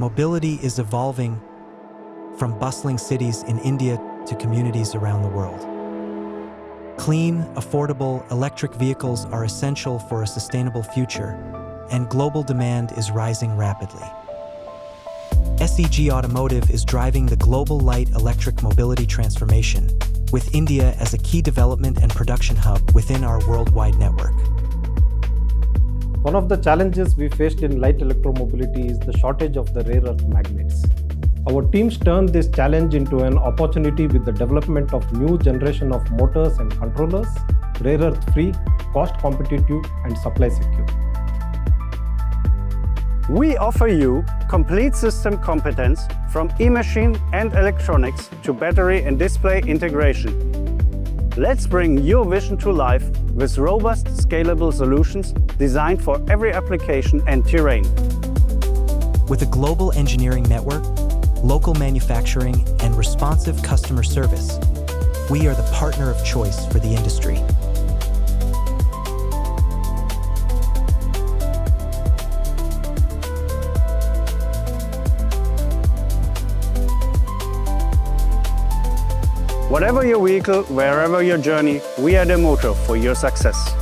mobility is evolving from bustling cities in India to communities around the world. Clean, affordable electric vehicles are essential for a sustainable future, and global demand is rising rapidly. SEG Automotive is driving the global light electric mobility transformation, with India as a key development and production hub within our worldwide network. One of the challenges we faced in light electromobility is the shortage of the rare earth magnets. Our teams turned this challenge into an opportunity with the development of new generation of motors and controllers, rare earth free, cost competitive and supply secure. We offer you complete system competence from e-machine and electronics to battery and display integration. Let's bring your vision to life with robust, scalable solutions designed for every application and terrain. With a global engineering network, local manufacturing, and responsive customer service, we are the partner of choice for the industry. Whatever your vehicle, wherever your journey, we are the motor for your success.